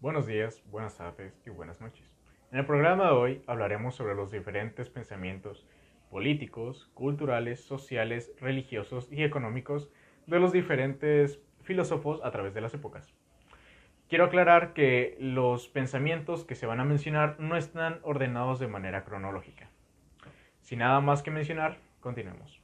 Buenos días, buenas tardes y buenas noches. En el programa de hoy hablaremos sobre los diferentes pensamientos políticos, culturales, sociales, religiosos y económicos de los diferentes filósofos a través de las épocas. Quiero aclarar que los pensamientos que se van a mencionar no están ordenados de manera cronológica. Sin nada más que mencionar, continuemos.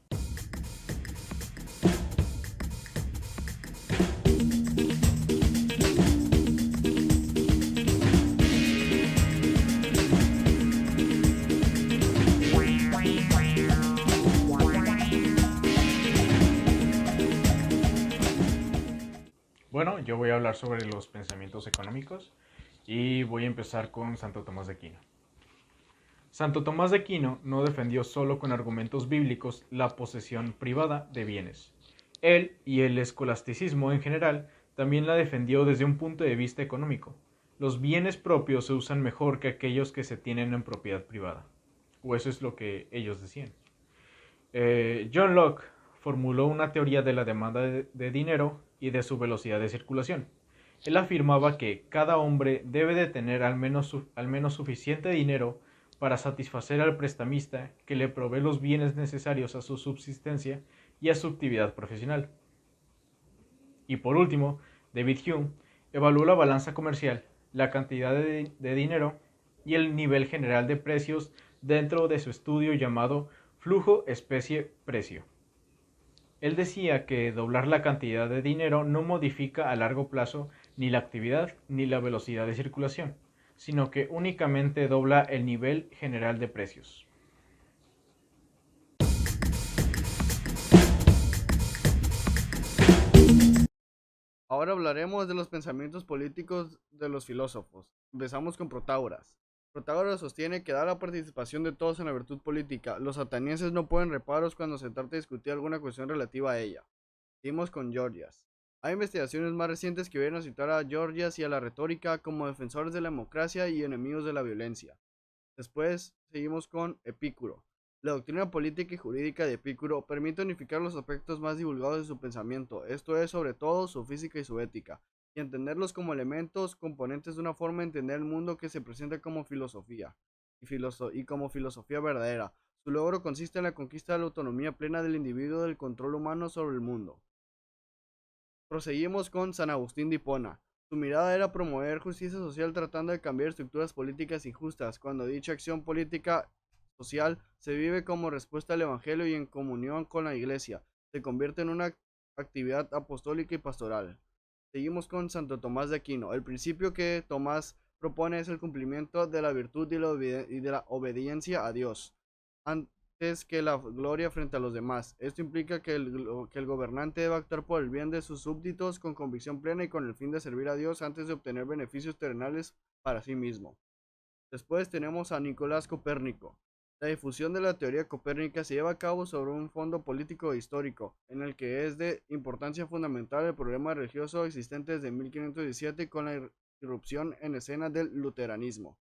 Bueno, yo voy a hablar sobre los pensamientos económicos y voy a empezar con Santo Tomás de Aquino. Santo Tomás de Aquino no defendió solo con argumentos bíblicos la posesión privada de bienes. Él y el escolasticismo en general también la defendió desde un punto de vista económico. Los bienes propios se usan mejor que aquellos que se tienen en propiedad privada. O eso es lo que ellos decían. John Locke formuló una teoría de la demanda de dinero y de su velocidad de circulación. Él afirmaba que cada hombre debe de tener al menos suficiente dinero para satisfacer al prestamista que le provee los bienes necesarios a su subsistencia y a su actividad profesional. Y por último, David Hume evaluó la balanza comercial, la cantidad de dinero y el nivel general de precios dentro de su estudio llamado flujo especie-precio. Él decía que doblar la cantidad de dinero no modifica a largo plazo ni la actividad ni la velocidad de circulación, sino que únicamente dobla el nivel general de precios. Ahora hablaremos de los pensamientos políticos de los filósofos. Empezamos con Protágoras. Protágoras sostiene que da la participación de todos en la virtud política. Los atenienses no ponen reparos cuando se trata de discutir alguna cuestión relativa a ella. Seguimos con Gorgias. Hay investigaciones más recientes que vienen a situar a Gorgias y a la retórica como defensores de la democracia y enemigos de la violencia. Después seguimos con Epicuro. La doctrina política y jurídica de Epicuro permite unificar los aspectos más divulgados de su pensamiento, esto es, sobre todo, su física y su ética, y entenderlos como elementos componentes de una forma de entender el mundo que se presenta como filosofía, y como filosofía verdadera. Su logro consiste en la conquista de la autonomía plena del individuo del control humano sobre el mundo. Proseguimos con San Agustín de Hipona. Su mirada era promover justicia social tratando de cambiar estructuras políticas injustas, cuando dicha acción política social se vive como respuesta al Evangelio y en comunión con la Iglesia, se convierte en una actividad apostólica y pastoral. Seguimos con Santo Tomás de Aquino. El principio que Tomás propone es el cumplimiento de la virtud y de la obediencia a Dios antes que la gloria frente a los demás. Esto implica que el gobernante debe actuar por el bien de sus súbditos con convicción plena y con el fin de servir a Dios antes de obtener beneficios terrenales para sí mismo. Después tenemos a Nicolás Copérnico. La difusión de la teoría copérnica se lleva a cabo sobre un fondo político e histórico, en el que es de importancia fundamental el problema religioso existente desde 1517 con la irrupción en escena del luteranismo.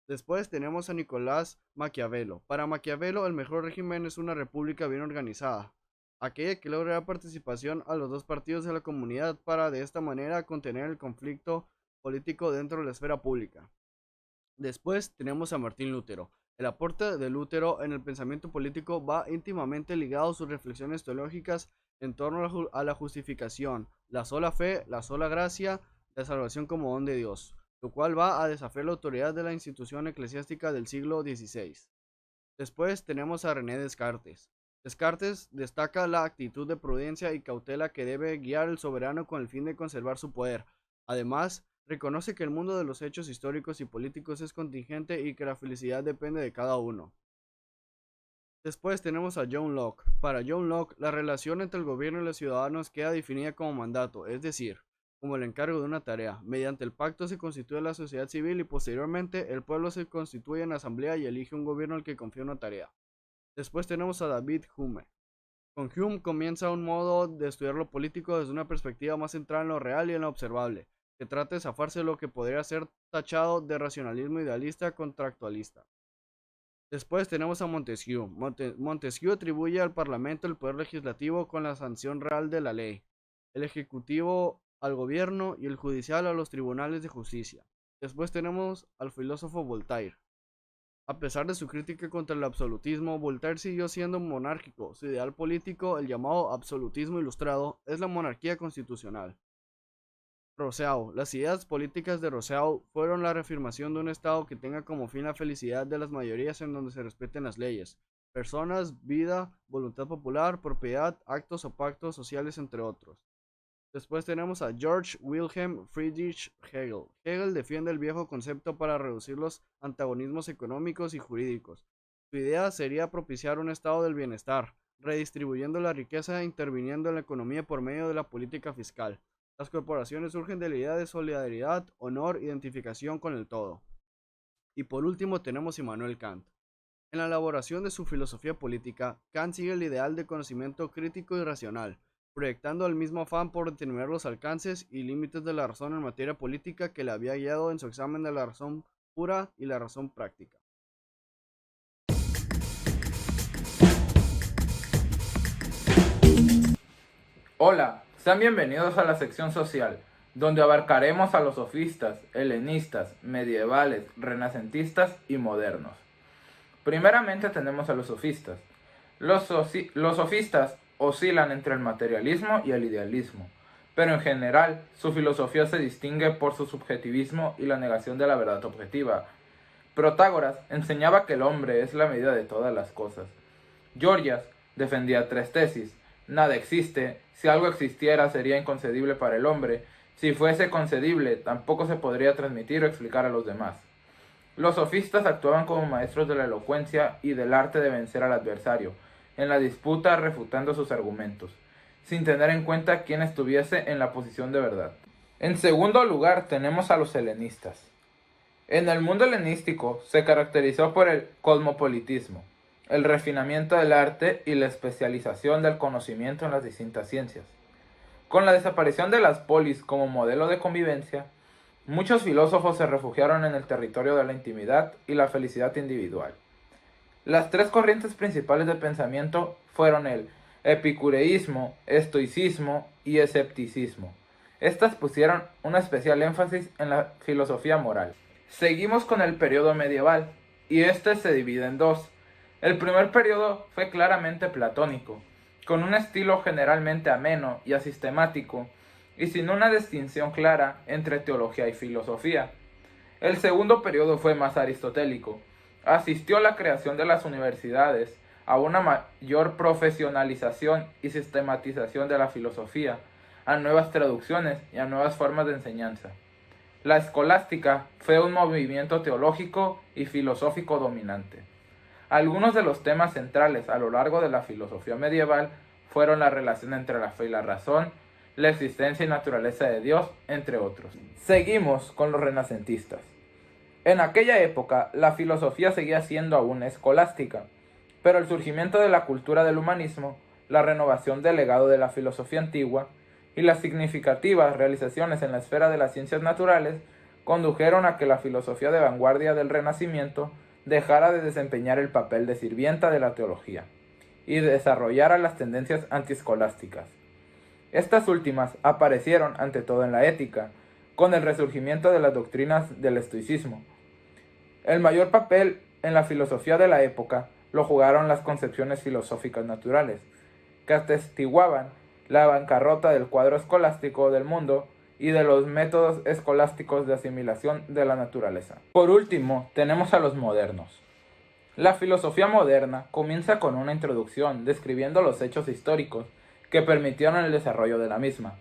Después tenemos a Nicolás Maquiavelo. Para Maquiavelo, el mejor régimen es una república bien organizada, aquella que logra participación a los dos partidos de la comunidad para de esta manera contener el conflicto político dentro de la esfera pública. Después tenemos a Martín Lutero. El aporte de Lutero en el pensamiento político va íntimamente ligado a sus reflexiones teológicas en torno a la justificación, la sola fe, la sola gracia, la salvación como don de Dios, lo cual va a desafiar la autoridad de la institución eclesiástica del siglo XVI. Después tenemos a René Descartes. Descartes destaca la actitud de prudencia y cautela que debe guiar el soberano con el fin de conservar su poder. Además, reconoce que el mundo de los hechos históricos y políticos es contingente y que la felicidad depende de cada uno. Después tenemos a John Locke. Para John Locke, la relación entre el gobierno y los ciudadanos queda definida como mandato, es decir, como el encargo de una tarea. Mediante el pacto se constituye la sociedad civil y posteriormente el pueblo se constituye en asamblea y elige un gobierno al que confía una tarea. Después tenemos a David Hume. Con Hume comienza un modo de estudiar lo político desde una perspectiva más centrada en lo real y en lo observable, que trata de zafarse de lo que podría ser tachado de racionalismo idealista contractualista. Después tenemos a Montesquieu. Montesquieu atribuye al Parlamento el poder legislativo con la sanción real de la ley, el ejecutivo al gobierno y el judicial a los tribunales de justicia. Después tenemos al filósofo Voltaire. A pesar de su crítica contra el absolutismo, Voltaire siguió siendo monárquico. Su ideal político, el llamado absolutismo ilustrado, es la monarquía constitucional. Rousseau. Las ideas políticas de Rousseau fueron la reafirmación de un Estado que tenga como fin la felicidad de las mayorías en donde se respeten las leyes, personas, vida, voluntad popular, propiedad, actos o pactos sociales, entre otros. Después tenemos a George Wilhelm Friedrich Hegel. Hegel defiende el viejo concepto para reducir los antagonismos económicos y jurídicos. Su idea sería propiciar un estado del bienestar, redistribuyendo la riqueza e interviniendo en la economía por medio de la política fiscal. Las corporaciones surgen de la idea de solidaridad, honor, identificación con el todo. Y por último tenemos a Immanuel Kant. En la elaboración de su filosofía política, Kant sigue el ideal de conocimiento crítico y racional, proyectando el mismo afán por determinar los alcances y límites de la razón en materia política que le había guiado en su examen de la razón pura y la razón práctica. Hola, sean bienvenidos a la sección social, donde abarcaremos a los sofistas, helenistas, medievales, renacentistas y modernos. Primeramente tenemos a los sofistas. Los sofistas oscilan entre el materialismo y el idealismo, pero en general su filosofía se distingue por su subjetivismo y la negación de la verdad objetiva. Protágoras enseñaba que el hombre es la medida de todas las cosas. Gorgias defendía tres tesis: nada existe, si algo existiera sería inconcebible para el hombre, si fuese concebible tampoco se podría transmitir o explicar a los demás. Los sofistas actuaban como maestros de la elocuencia y del arte de vencer al adversario, en la disputa refutando sus argumentos, sin tener en cuenta quién estuviese en la posición de verdad. En segundo lugar tenemos a los helenistas. En el mundo helenístico se caracterizó por el cosmopolitismo, el refinamiento del arte y la especialización del conocimiento en las distintas ciencias. Con la desaparición de las polis como modelo de convivencia, muchos filósofos se refugiaron en el territorio de la intimidad y la felicidad individual. Las tres corrientes principales de pensamiento fueron el epicureísmo, estoicismo y escepticismo. Estas pusieron un especial énfasis en la filosofía moral. Seguimos con el periodo medieval, y este se divide en dos. El primer periodo fue claramente platónico, con un estilo generalmente ameno y asistemático, y sin una distinción clara entre teología y filosofía. El segundo periodo fue más aristotélico. Asistió a la creación de las universidades, a una mayor profesionalización y sistematización de la filosofía, a nuevas traducciones y a nuevas formas de enseñanza. La escolástica fue un movimiento teológico y filosófico dominante. Algunos de los temas centrales a lo largo de la filosofía medieval fueron la relación entre la fe y la razón, la existencia y naturaleza de Dios, entre otros. Seguimos con los renacentistas. En aquella época, la filosofía seguía siendo aún escolástica, pero el surgimiento de la cultura del humanismo, la renovación del legado de la filosofía antigua y las significativas realizaciones en la esfera de las ciencias naturales condujeron a que la filosofía de vanguardia del Renacimiento dejara de desempeñar el papel de sirvienta de la teología y desarrollara las tendencias antiescolásticas. Estas últimas aparecieron ante todo en la ética, con el resurgimiento de las doctrinas del estoicismo. El mayor papel en la filosofía de la época lo jugaron las concepciones filosóficas naturales, que atestiguaban la bancarrota del cuadro escolástico del mundo y de los métodos escolásticos de asimilación de la naturaleza. Por último, tenemos a los modernos. La filosofía moderna comienza con una introducción describiendo los hechos históricos que permitieron el desarrollo de la misma.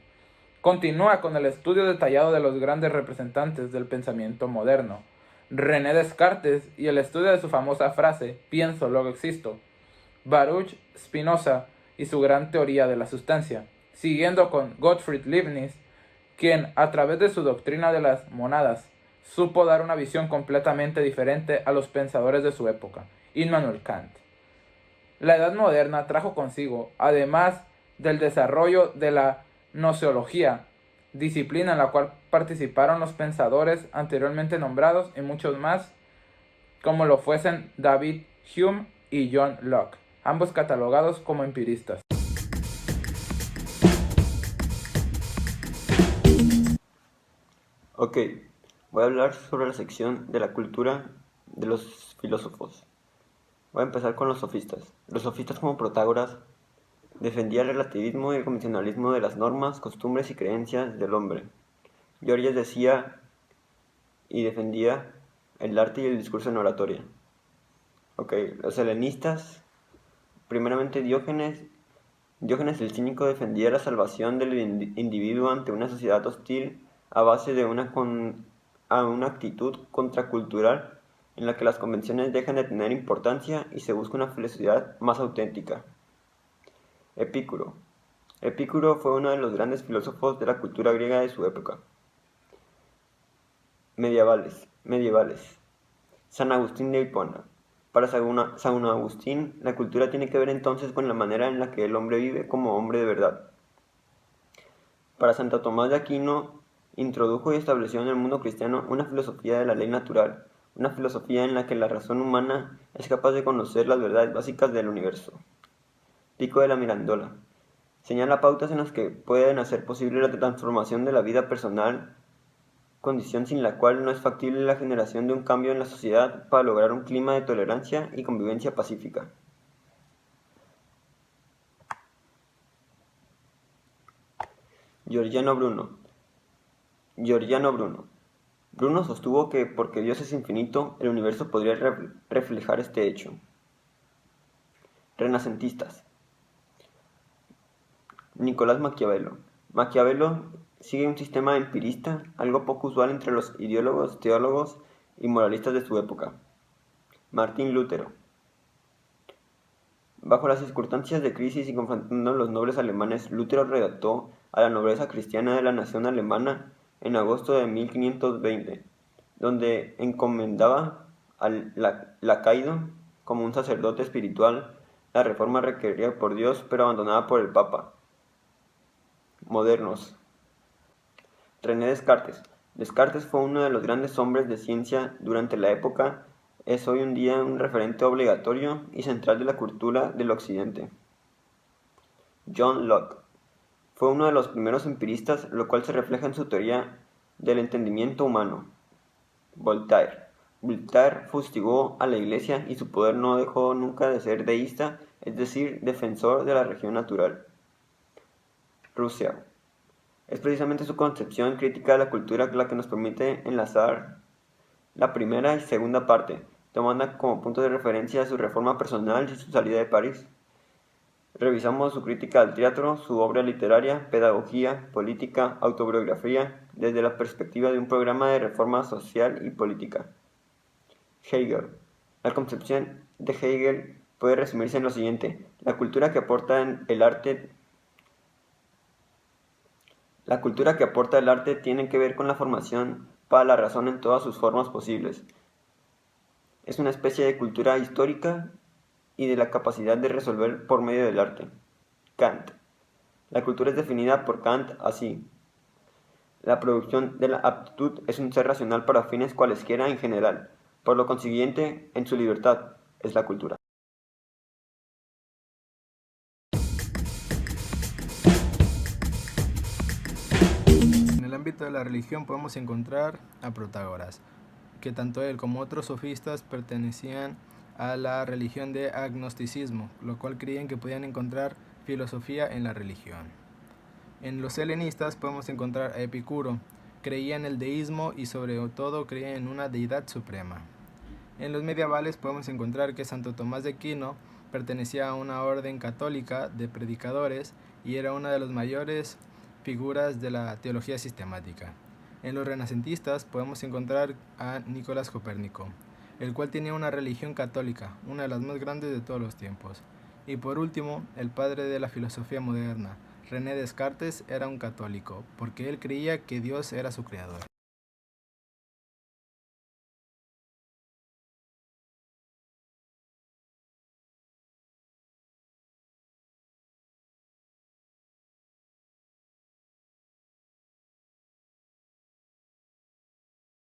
Continúa con el estudio detallado de los grandes representantes del pensamiento moderno, René Descartes, y el estudio de su famosa frase «pienso, luego existo», Baruch Spinoza y su gran teoría de la sustancia, siguiendo con Gottfried Leibniz, quien, a través de su doctrina de las monadas, supo dar una visión completamente diferente a los pensadores de su época, Immanuel Kant. La Edad Moderna trajo consigo, además del desarrollo de la gnoseología, disciplina en la cual participaron los pensadores anteriormente nombrados y muchos más, como lo fuesen David Hume y John Locke, ambos catalogados como empiristas. Ok, Voy a hablar sobre la sección de la cultura de los filósofos. Voy a empezar con los sofistas. Los sofistas, como Protágoras, defendía el relativismo y el convencionalismo de las normas, costumbres y creencias del hombre. Diógenes decía y defendía el arte y el discurso en oratoria. Los helenistas, primeramente Diógenes el Cínico defendía la salvación del individuo ante una sociedad hostil a base de una actitud contracultural en la que las convenciones dejan de tener importancia y se busca una felicidad más auténtica. Epicuro fue uno de los grandes filósofos de la cultura griega de su época. Medievales. San Agustín de Hipona. Para San Agustín, la cultura tiene que ver entonces con la manera en la que el hombre vive como hombre de verdad. Para Santo Tomás de Aquino, introdujo y estableció en el mundo cristiano una filosofía de la ley natural, una filosofía en la que la razón humana es capaz de conocer las verdades básicas del universo. Pico de la Mirandola. Señala pautas en las que pueden hacer posible la transformación de la vida personal, condición sin la cual no es factible la generación de un cambio en la sociedad para lograr un clima de tolerancia y convivencia pacífica. Giordano Bruno. Bruno sostuvo que porque Dios es infinito, el universo podría reflejar este hecho. Renacentistas. Nicolás Maquiavelo. Maquiavelo sigue un sistema empirista, algo poco usual entre los ideólogos, teólogos y moralistas de su época. Martín Lutero. Bajo las circunstancias de crisis y confrontando a los nobles alemanes, Lutero redactó a la nobleza cristiana de la nación alemana en agosto de 1520, donde encomendaba al lacayo como un sacerdote espiritual la reforma requerida por Dios pero abandonada por el Papa. Modernos. René Descartes. Descartes fue uno de los grandes hombres de ciencia durante la época. Es hoy en día un referente obligatorio y central de la cultura del Occidente. John Locke. Fue uno de los primeros empiristas, lo cual se refleja en su teoría del entendimiento humano. Voltaire. Voltaire fustigó a la Iglesia y su poder no dejó nunca de ser deísta, es decir, defensor de la religión natural. Rousseau. Es precisamente su concepción crítica de la cultura la que nos permite enlazar la primera y segunda parte, tomando como punto de referencia su reforma personal y su salida de París. Revisamos su crítica al teatro, su obra literaria, pedagogía, política, autobiografía, desde la perspectiva de un programa de reforma social y política. Hegel. La concepción de Hegel puede resumirse en lo siguiente: la cultura que aporta el arte tiene que ver con la formación para la razón en todas sus formas posibles. Es una especie de cultura histórica y de la capacidad de resolver por medio del arte. Kant. La cultura es definida por Kant así: la producción de la aptitud es un ser racional para fines cualesquiera en general. Por lo consiguiente, en su libertad, es la cultura. En el ámbito de la religión podemos encontrar a Protágoras, que tanto él como otros sofistas pertenecían a la religión de agnosticismo, lo cual creían que podían encontrar filosofía en la religión. En los helenistas podemos encontrar a Epicuro, creía en el deísmo y sobre todo creía en una deidad suprema. En los medievales podemos encontrar que Santo Tomás de Aquino pertenecía a una orden católica de predicadores y era una de las mayores figuras de la teología sistemática. En los renacentistas podemos encontrar a Nicolás Copérnico, el cual tenía una religión católica, una de las más grandes de todos los tiempos. Y por último, el padre de la filosofía moderna, René Descartes, era un católico, porque él creía que Dios era su creador.